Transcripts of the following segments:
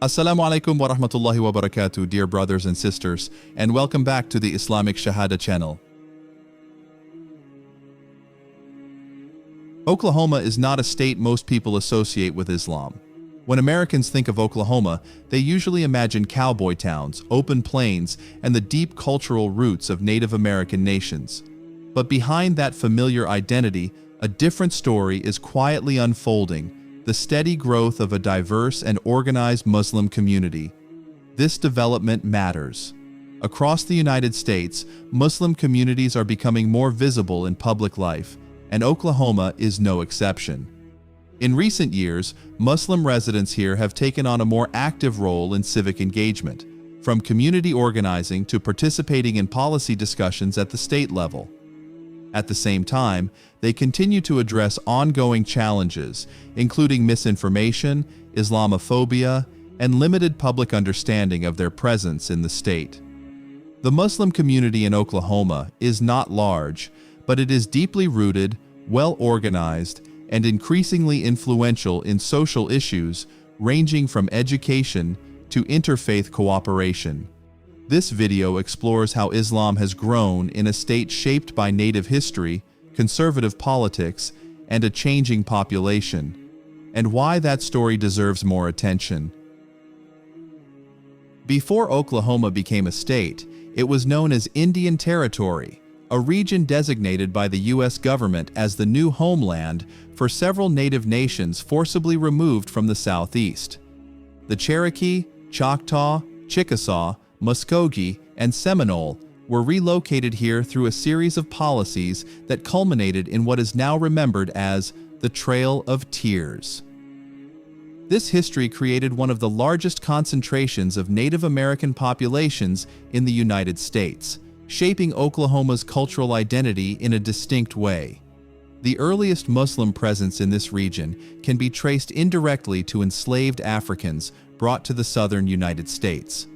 Assalamu alaikum wa rahmatullahi wa barakatuh, dear brothers and sisters, and welcome back to the Islamic SHAHADA channel. Oklahoma is not a state most people associate with Islam. When Americans think of Oklahoma, they usually imagine cowboy towns, open plains, and the deep cultural roots of Native American nations. But behind that familiar identity, a different story is quietly unfolding: the steady growth of a diverse and organized Muslim community. This development matters. Across the United States, Muslim communities are becoming more visible in public life, and Oklahoma is no exception. In recent years, Muslim residents here have taken on a more active role in civic engagement, from community organizing to participating in policy discussions at the state level. At the same time, they continue to address ongoing challenges, including misinformation, Islamophobia, and limited public understanding of their presence in the state. The Muslim community in Oklahoma is not large, but it is deeply rooted, well-organized, and increasingly influential in social issues ranging from education to interfaith cooperation. This video explores how Islam has grown in a state shaped by Native history, conservative politics, and a changing population, and why that story deserves more attention. Before Oklahoma became a state, it was known as Indian Territory, a region designated by the U.S. government as the new homeland for several Native nations forcibly removed from the Southeast. The Cherokee, Choctaw, Chickasaw, Muskogee, and Seminole were relocated here through a series of policies that culminated in what is now remembered as the Trail of Tears. This history created one of the largest concentrations of Native American populations in the United States, shaping Oklahoma's cultural identity in a distinct way. The earliest Muslim presence in this region can be traced indirectly to enslaved Africans brought to the southern United States.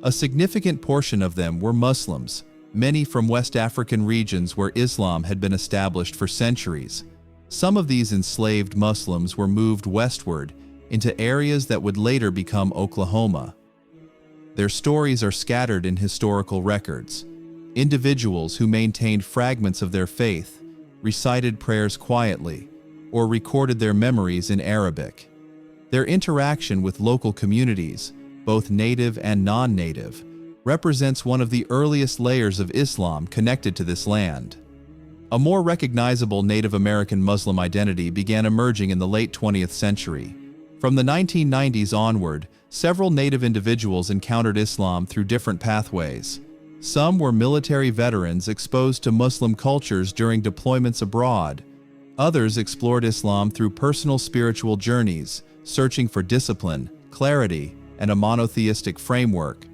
A significant portion of them were Muslims, many from West African regions where Islam had been established for centuries. Some of these enslaved Muslims were moved westward into areas that would later become Oklahoma. Their stories are scattered in historical records. Individuals who maintained fragments of their faith, recited prayers quietly, or recorded their memories in Arabic. Their interaction with local communities, both native and non-native, represents one of the earliest layers of Islam connected to this land. A more recognizable Native American Muslim identity began emerging in the late 20th century. From the 1990s onward, several Native individuals encountered Islam through different pathways. Some were military veterans exposed to Muslim cultures during deployments abroad. Others explored Islam through personal spiritual journeys, searching for discipline, clarity, and a monotheistic framework.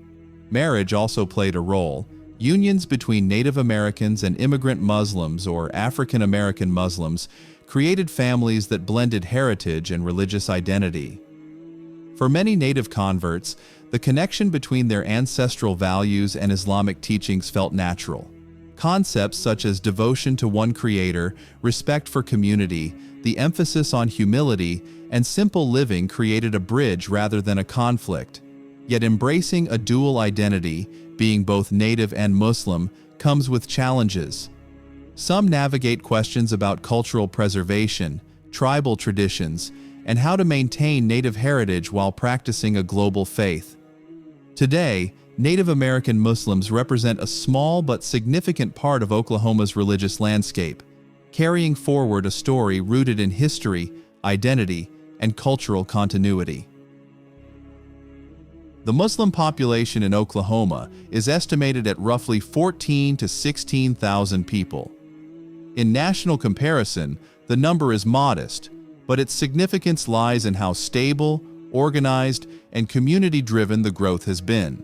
Marriage also played a role. Unions between Native Americans and immigrant Muslims or African American Muslims created families that blended heritage and religious identity. For many Native converts, the connection between their ancestral values and Islamic teachings felt natural. Concepts such as devotion to one creator, respect for community, the emphasis on humility, and simple living created a bridge rather than a conflict. Yet embracing a dual identity, being both Native and Muslim, comes with challenges. Some navigate questions about cultural preservation, tribal traditions, and how to maintain Native heritage while practicing a global faith. Today, Native American Muslims represent a small but significant part of Oklahoma's religious landscape, carrying forward a story rooted in history, identity, and cultural continuity. The Muslim population in Oklahoma is estimated at roughly 14,000 to 16,000 people. In national comparison, the number is modest, but its significance lies in how stable, organized, and community-driven the growth has been.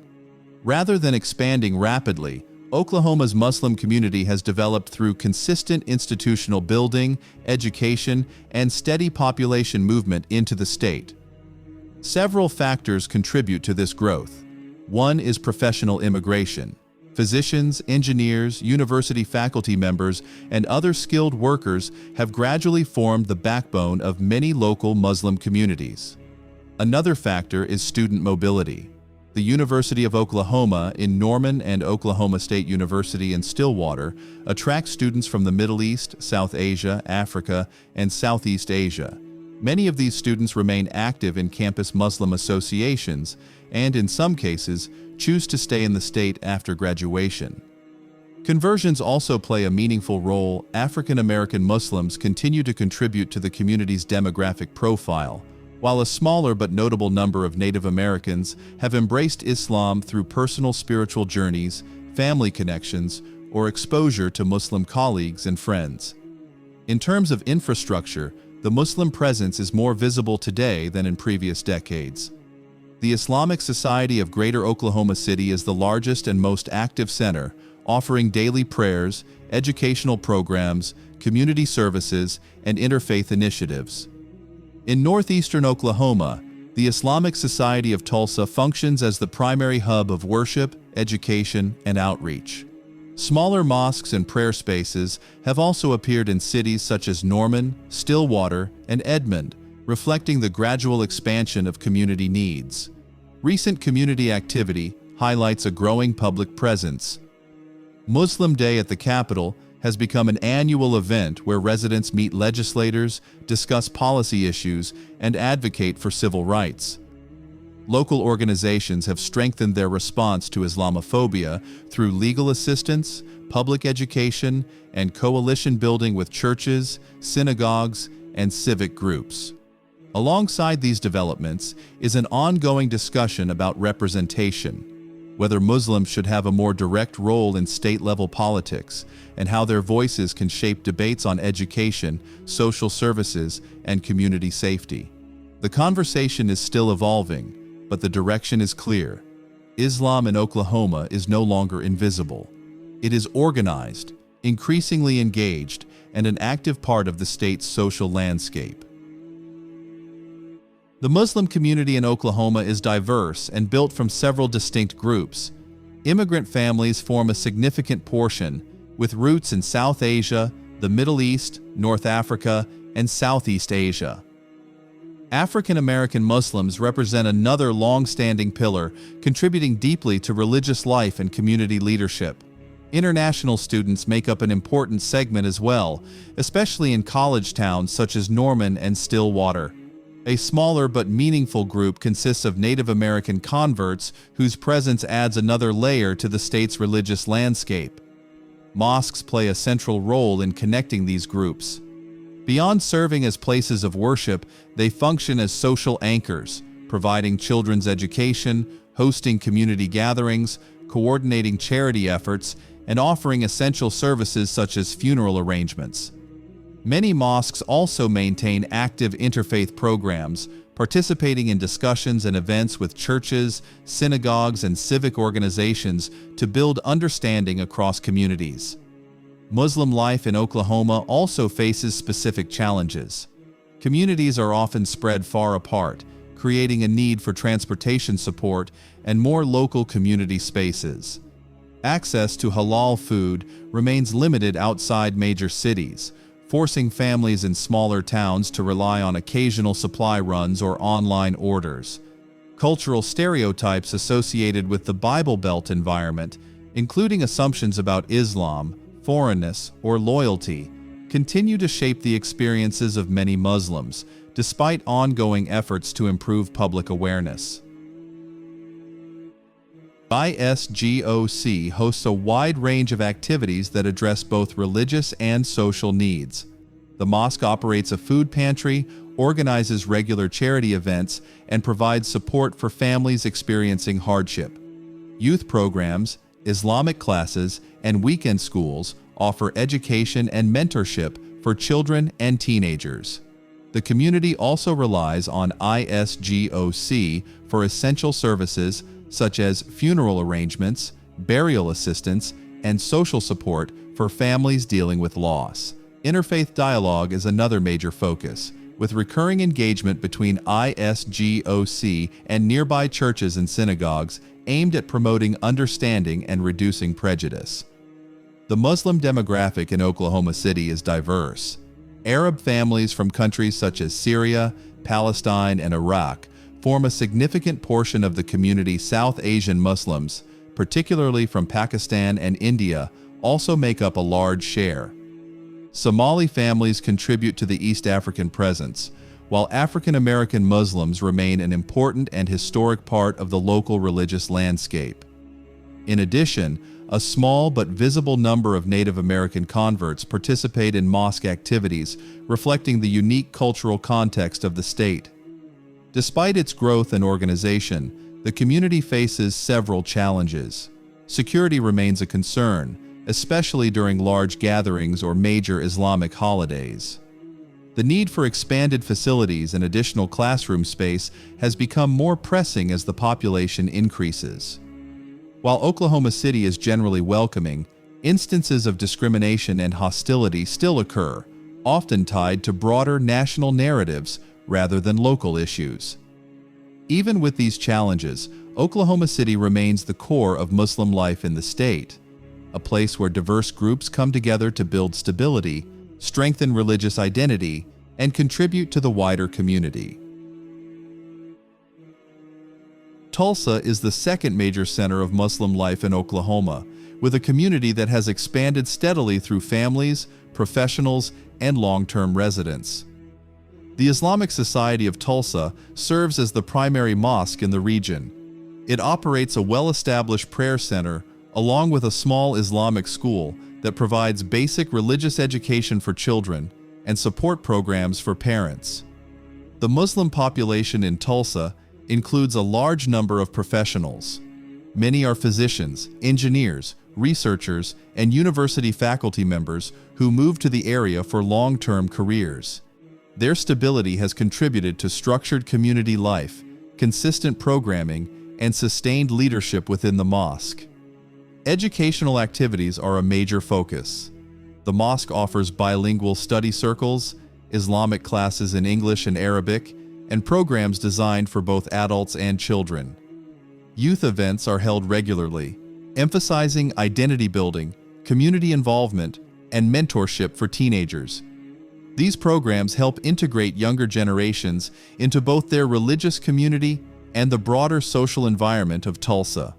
Rather than expanding rapidly, Oklahoma's Muslim community has developed through consistent institutional building, education, and steady population movement into the state. Several factors contribute to this growth. One is professional immigration. Physicians, engineers, university faculty members, and other skilled workers have gradually formed the backbone of many local Muslim communities. Another factor is student mobility. The University of Oklahoma in Norman and Oklahoma State University in Stillwater attracts students from the Middle East, South Asia, Africa, and Southeast Asia. Many of these students remain active in campus Muslim associations and, in some cases, choose to stay in the state after graduation. Conversions also play a meaningful role. African American Muslims continue to contribute to the community's demographic profile, while a smaller but notable number of Native Americans have embraced Islam through personal spiritual journeys, family connections, or exposure to Muslim colleagues and friends. In terms of infrastructure, the Muslim presence is more visible today than in previous decades. The Islamic Society of Greater Oklahoma City is the largest and most active center, offering daily prayers, educational programs, community services, and interfaith initiatives. In northeastern Oklahoma, the Islamic Society of Tulsa functions as the primary hub of worship, education, and outreach. Smaller mosques and prayer spaces have also appeared in cities such as Norman, Stillwater, and Edmond, reflecting the gradual expansion of community needs. Recent community activity highlights a growing public presence. Muslim Day at the Capitol has become an annual event where residents meet legislators, discuss policy issues, and advocate for civil rights. Local organizations have strengthened their response to Islamophobia through legal assistance, public education, and coalition building with churches, synagogues, and civic groups. Alongside these developments is an ongoing discussion about representation, whether Muslims should have a more direct role in state-level politics, and how their voices can shape debates on education, social services, and community safety. The conversation is still evolving, but the direction is clear. Islam in Oklahoma is no longer invisible. It is organized, increasingly engaged, and an active part of the state's social landscape. The Muslim community in Oklahoma is diverse and built from several distinct groups. Immigrant families form a significant portion, with roots in South Asia, the Middle East, North Africa, and Southeast Asia. African American Muslims represent another long-standing pillar, contributing deeply to religious life and community leadership. International students make up an important segment as well, especially in college towns such as Norman and Stillwater. A smaller but meaningful group consists of Native American converts whose presence adds another layer to the state's religious landscape. Mosques play a central role in connecting these groups. Beyond serving as places of worship, they function as social anchors, providing children's education, hosting community gatherings, coordinating charity efforts, and offering essential services such as funeral arrangements. Many mosques also maintain active interfaith programs, participating in discussions and events with churches, synagogues, and civic organizations to build understanding across communities. Muslim life in Oklahoma also faces specific challenges. Communities are often spread far apart, creating a need for transportation support and more local community spaces. Access to halal food remains limited outside major cities, forcing families in smaller towns to rely on occasional supply runs or online orders. Cultural stereotypes associated with the Bible Belt environment, including assumptions about Islam, foreignness, or loyalty, continue to shape the experiences of many Muslims, despite ongoing efforts to improve public awareness. ISGOC hosts a wide range of activities that address both religious and social needs. The mosque operates a food pantry, organizes regular charity events, and provides support for families experiencing hardship. Youth programs, Islamic classes, and weekend schools offer education and mentorship for children and teenagers. The community also relies on ISGOC for essential services such as funeral arrangements, burial assistance, and social support for families dealing with loss. Interfaith dialogue is another major focus, with recurring engagement between ISGOC and nearby churches and synagogues aimed at promoting understanding and reducing prejudice. The Muslim demographic in Oklahoma City is diverse. Arab families from countries such as Syria, Palestine, and Iraq form a significant portion of the community. South Asian Muslims, particularly from Pakistan and India, also make up a large share. Somali families contribute to the East African presence, while African American Muslims remain an important and historic part of the local religious landscape. In addition, a small but visible number of Native American converts participate in mosque activities, reflecting the unique cultural context of the state. Despite its growth and organization, the community faces several challenges. Security remains a concern, especially during large gatherings or major Islamic holidays. The need for expanded facilities and additional classroom space has become more pressing as the population increases. While Oklahoma City is generally welcoming, instances of discrimination and hostility still occur, often tied to broader national narratives rather than local issues. Even with these challenges, Oklahoma City remains the core of Muslim life in the state, a place where diverse groups come together to build stability, strengthen religious identity, and contribute to the wider community. Tulsa is the second major center of Muslim life in Oklahoma, with a community that has expanded steadily through families, professionals, and long-term residents. The Islamic Society of Tulsa serves as the primary mosque in the region. It operates a well-established prayer center, along with a small Islamic school that provides basic religious education for children and support programs for parents. The Muslim population in Tulsa includes a large number of professionals. Many are physicians, engineers, researchers, and university faculty members who move to the area for long-term careers. Their stability has contributed to structured community life, consistent programming, and sustained leadership within the mosque. Educational activities are a major focus. The mosque offers bilingual study circles, Islamic classes in English and Arabic, and programs designed for both adults and children. Youth events are held regularly, emphasizing identity building, community involvement, and mentorship for teenagers. These programs help integrate younger generations into both their religious community and the broader social environment of Tulsa.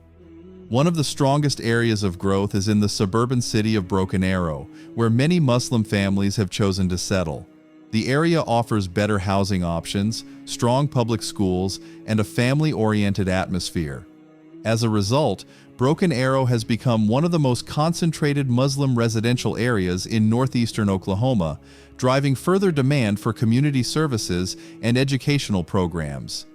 One of the strongest areas of growth is in the suburban city of Broken Arrow, where many Muslim families have chosen to settle. The area offers better housing options, strong public schools, and a family-oriented atmosphere. As a result, Broken Arrow has become one of the most concentrated Muslim residential areas in northeastern Oklahoma, driving further demand for community services and educational programs.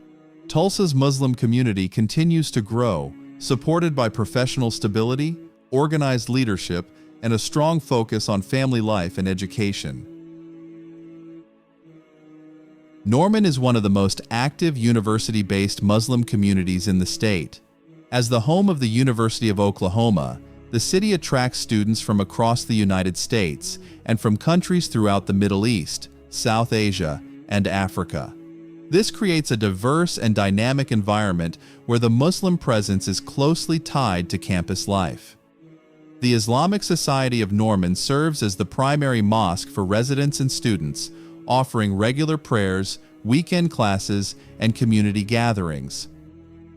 Tulsa's Muslim community continues to grow, supported by professional stability, organized leadership, and a strong focus on family life and education. Norman is one of the most active university-based Muslim communities in the state. As the home of the University of Oklahoma, the city attracts students from across the United States and from countries throughout the Middle East, South Asia, and Africa. This creates a diverse and dynamic environment where the Muslim presence is closely tied to campus life. The Islamic Society of Norman serves as the primary mosque for residents and students, offering regular prayers, weekend classes, and community gatherings.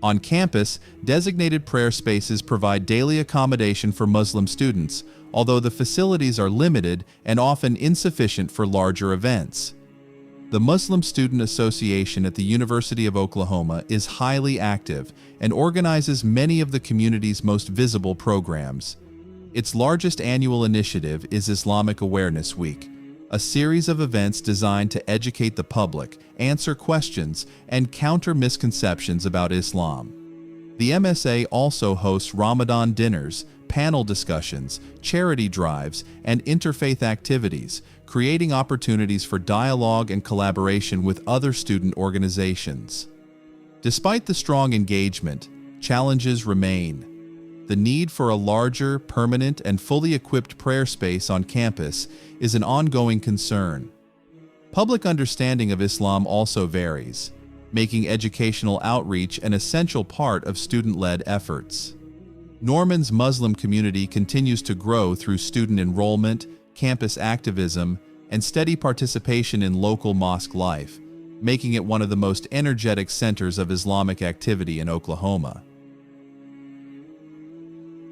On campus, designated prayer spaces provide daily accommodation for Muslim students, although the facilities are limited and often insufficient for larger events. The Muslim Student Association at the University of Oklahoma is highly active and organizes many of the community's most visible programs. Its largest annual initiative is Islamic Awareness Week, a series of events designed to educate the public, answer questions, and counter misconceptions about Islam. The MSA also hosts Ramadan dinners, panel discussions, charity drives, and interfaith activities, creating opportunities for dialogue and collaboration with other student organizations. Despite the strong engagement, challenges remain. The need for a larger, permanent, and fully equipped prayer space on campus is an ongoing concern. Public understanding of Islam also varies, making educational outreach an essential part of student-led efforts. Norman's Muslim community continues to grow through student enrollment, campus activism, and steady participation in local mosque life, making it one of the most energetic centers of Islamic activity in Oklahoma.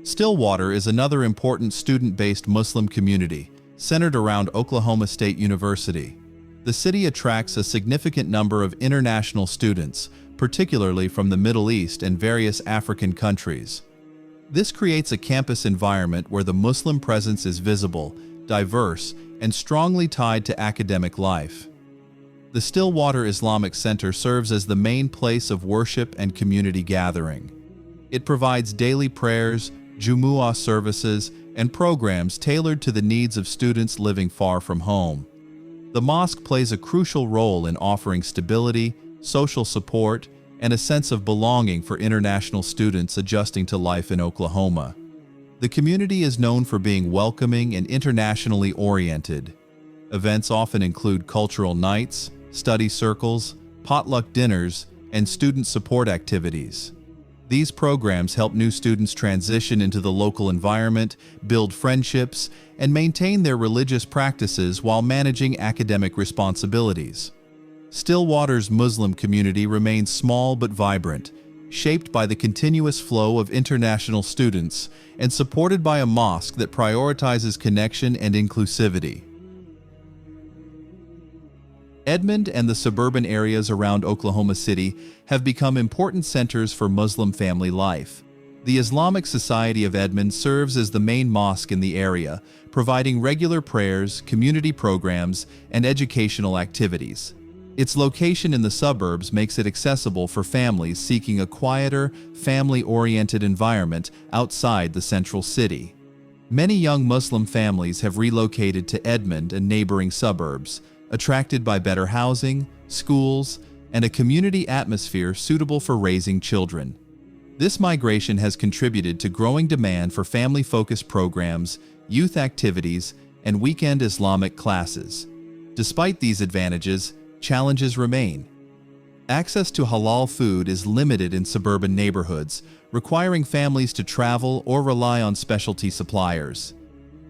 Stillwater is another important student-based Muslim community, centered around Oklahoma State University. The city attracts a significant number of international students, particularly from the Middle East and various African countries. This creates a campus environment where the Muslim presence is visible, diverse, and strongly tied to academic life. The Stillwater Islamic Center serves as the main place of worship and community gathering. It provides daily prayers, Jumu'ah services, and programs tailored to the needs of students living far from home. The mosque plays a crucial role in offering stability, social support, and a sense of belonging for international students adjusting to life in Oklahoma. The community is known for being welcoming and internationally oriented. Events often include cultural nights, study circles, potluck dinners, and student support activities. These programs help new students transition into the local environment, build friendships, and maintain their religious practices while managing academic responsibilities. Stillwater's Muslim community remains small but vibrant, shaped by the continuous flow of international students and supported by a mosque that prioritizes connection and inclusivity. Edmond and the suburban areas around Oklahoma City have become important centers for Muslim family life. The Islamic Society of Edmond serves as the main mosque in the area, providing regular prayers, community programs, and educational activities. Its location in the suburbs makes it accessible for families seeking a quieter, family-oriented environment outside the central city. Many young Muslim families have relocated to Edmond and neighboring suburbs, attracted by better housing, schools, and a community atmosphere suitable for raising children. This migration has contributed to growing demand for family-focused programs, youth activities, and weekend Islamic classes. Despite these advantages, challenges remain. Access to halal food is limited in suburban neighborhoods, requiring families to travel or rely on specialty suppliers.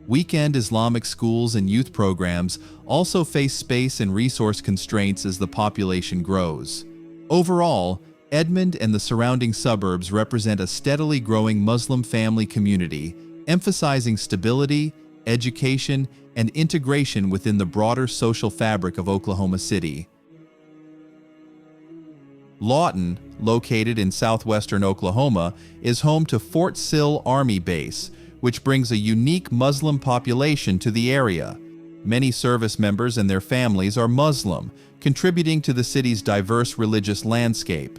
Weekend Islamic schools and youth programs also face space and resource constraints as the population grows. Overall, Edmond and the surrounding suburbs represent a steadily growing Muslim family community, emphasizing stability, education, and integration within the broader social fabric of Oklahoma City. Lawton, located in southwestern Oklahoma, is home to Fort Sill Army Base, which brings a unique Muslim population to the area. Many service members and their families are Muslim, contributing to the city's diverse religious landscape.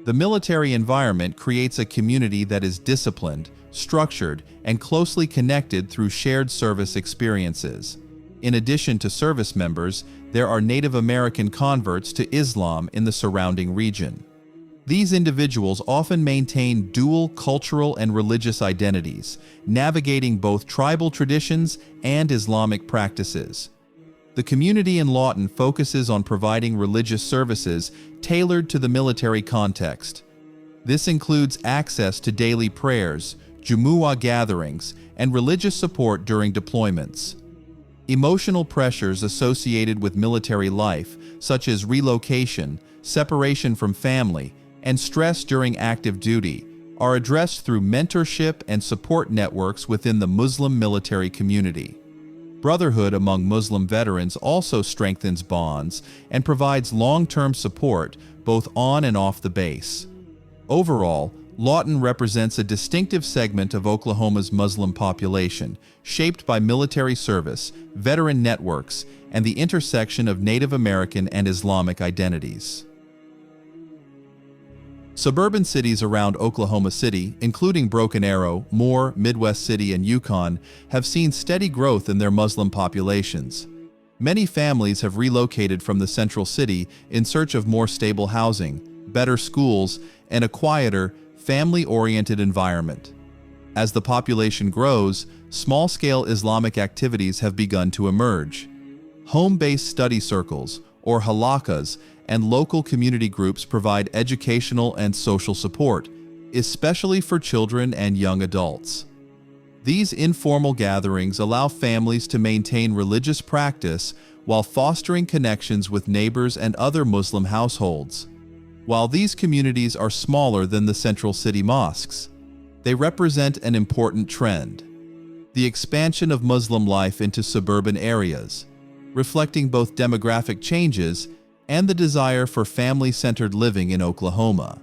The military environment creates a community that is disciplined, structured, and closely connected through shared service experiences. In addition to service members, there are Native American converts to Islam in the surrounding region. These individuals often maintain dual cultural and religious identities, navigating both tribal traditions and Islamic practices. The community in Lawton focuses on providing religious services tailored to the military context. This includes access to daily prayers, Jumu'ah gatherings, and religious support during deployments. Emotional pressures associated with military life, such as relocation, separation from family, and stress during active duty, are addressed through mentorship and support networks within the Muslim military community. Brotherhood among Muslim veterans also strengthens bonds and provides long-term support both on and off the base. Overall, Lawton represents a distinctive segment of Oklahoma's Muslim population, shaped by military service, veteran networks, and the intersection of Native American and Islamic identities. Suburban cities around Oklahoma City, including Broken Arrow, Moore, Midwest City, and Yukon, have seen steady growth in their Muslim populations. Many families have relocated from the central city in search of more stable housing, better schools, and a quieter, family-oriented environment. As the population grows, small-scale Islamic activities have begun to emerge. Home-based study circles, or halakas, and local community groups provide educational and social support, especially for children and young adults. These informal gatherings allow families to maintain religious practice while fostering connections with neighbors and other Muslim households. While these communities are smaller than the central city mosques, they represent an important trend: the expansion of Muslim life into suburban areas, reflecting both demographic changes and the desire for family-centered living in Oklahoma.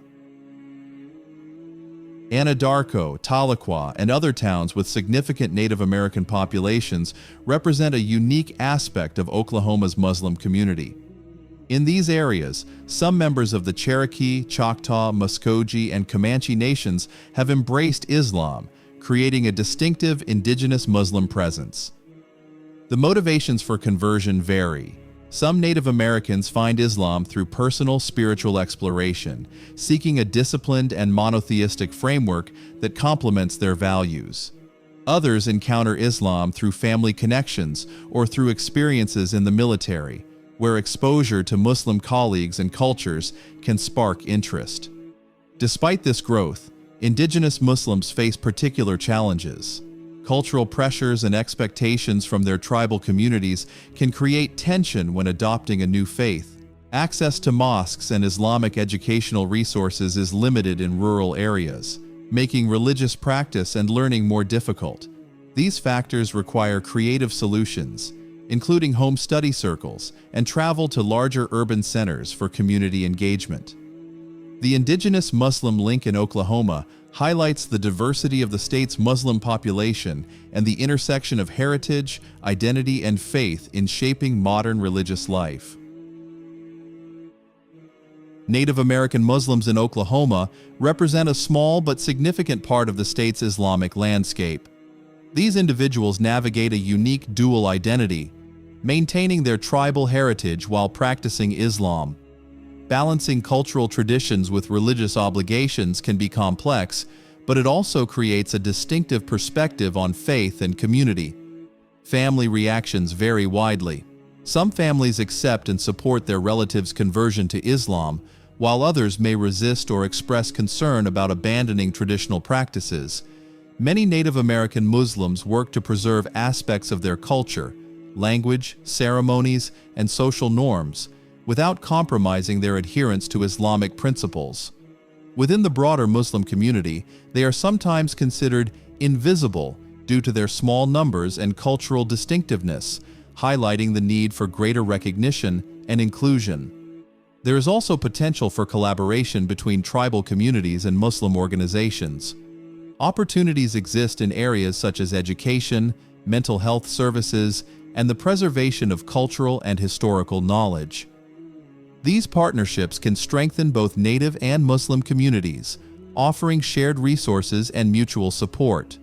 Anadarko, Tahlequah, and other towns with significant Native American populations represent a unique aspect of Oklahoma's Muslim community. In these areas, some members of the Cherokee, Choctaw, Muskogee, and Comanche nations have embraced Islam, creating a distinctive indigenous Muslim presence. The motivations for conversion vary. Some Native Americans find Islam through personal spiritual exploration, seeking a disciplined and monotheistic framework that complements their values. Others encounter Islam through family connections or through experiences in the military, where exposure to Muslim colleagues and cultures can spark interest. Despite this growth, indigenous Muslims face particular challenges. Cultural pressures and expectations from their tribal communities can create tension when adopting a new faith. Access to mosques and Islamic educational resources is limited in rural areas, making religious practice and learning more difficult. These factors require creative solutions, including home study circles and travel to larger urban centers for community engagement. The Indigenous Muslim link in Oklahoma highlights the diversity of the state's Muslim population and the intersection of heritage, identity, and faith in shaping modern religious life. Native American Muslims in Oklahoma represent a small but significant part of the state's Islamic landscape. These individuals navigate a unique dual identity, maintaining their tribal heritage while practicing Islam. Balancing cultural traditions with religious obligations can be complex, but it also creates a distinctive perspective on faith and community. Family reactions vary widely. Some families accept and support their relatives' conversion to Islam, while others may resist or express concern about abandoning traditional practices. Many Native American Muslims work to preserve aspects of their culture, language, ceremonies, and social norms, without compromising their adherence to Islamic principles. Within the broader Muslim community, they are sometimes considered invisible due to their small numbers and cultural distinctiveness, highlighting the need for greater recognition and inclusion. There is also potential for collaboration between tribal communities and Muslim organizations. Opportunities exist in areas such as education, mental health services, and the preservation of cultural and historical knowledge. These partnerships can strengthen both Native and Muslim communities, offering shared resources and mutual support.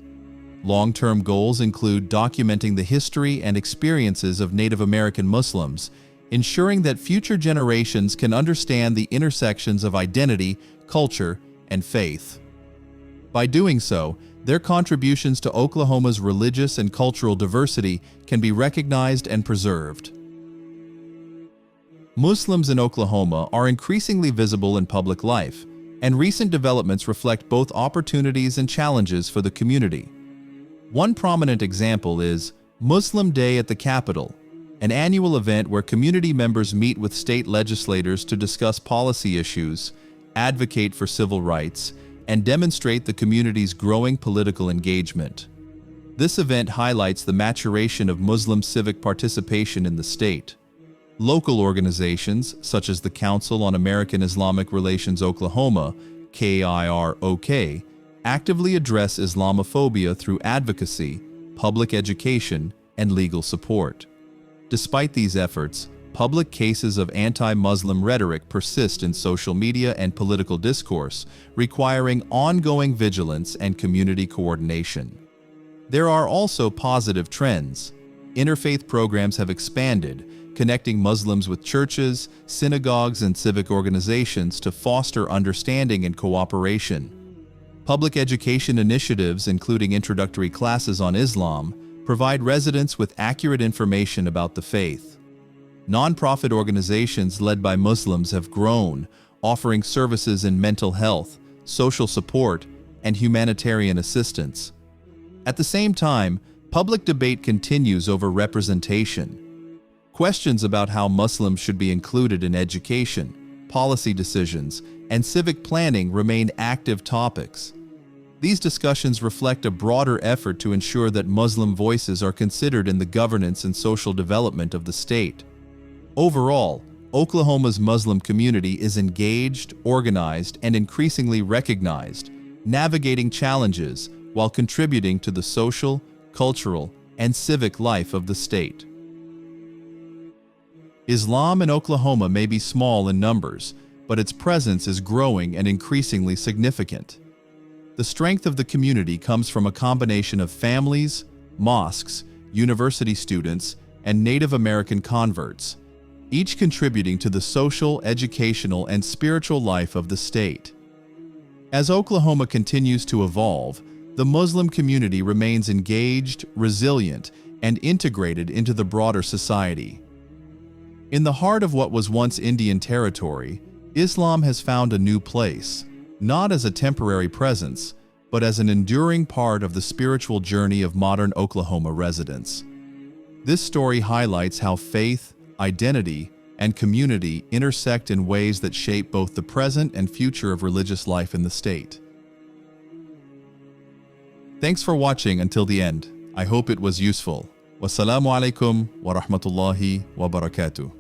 Long-term goals include documenting the history and experiences of Native American Muslims, ensuring that future generations can understand the intersections of identity, culture, and faith. By doing so, their contributions to Oklahoma's religious and cultural diversity can be recognized and preserved. Muslims in Oklahoma are increasingly visible in public life, and recent developments reflect both opportunities and challenges for the community. One prominent example is Muslim Day at the Capitol, an annual event where community members meet with state legislators to discuss policy issues, advocate for civil rights, and demonstrate the community's growing political engagement. This event highlights the maturation of Muslim civic participation in the state. Local organizations, such as the Council on American Islamic Relations Oklahoma, KIROK, actively address Islamophobia through advocacy, public education, and legal support. Despite these efforts, public cases of anti-Muslim rhetoric persist in social media and political discourse, requiring ongoing vigilance and community coordination. There are also positive trends. Interfaith programs have expanded, connecting Muslims with churches, synagogues, and civic organizations to foster understanding and cooperation. Public education initiatives, including introductory classes on Islam, provide residents with accurate information about the faith. Nonprofit organizations led by Muslims have grown, offering services in mental health, social support, and humanitarian assistance. At the same time, public debate continues over representation. Questions about how Muslims should be included in education, policy decisions, and civic planning remain active topics. These discussions reflect a broader effort to ensure that Muslim voices are considered in the governance and social development of the state. Overall, Oklahoma's Muslim community is engaged, organized, and increasingly recognized, navigating challenges while contributing to the social, cultural, and civic life of the state. Islam in Oklahoma may be small in numbers, but its presence is growing and increasingly significant. The strength of the community comes from a combination of families, mosques, university students, and Native American converts, each contributing to the social, educational, and spiritual life of the state. As Oklahoma continues to evolve, the Muslim community remains engaged, resilient, and integrated into the broader society. In the heart of what was once Indian territory, Islam has found a new place, not as a temporary presence, but as an enduring part of the spiritual journey of modern Oklahoma residents. This story highlights how faith, identity, and community intersect in ways that shape both the present and future of religious life in the state. Thanks for watching until the end. I hope it was useful. Wassalamu alaikum wa rahmatullahi wa barakatuh.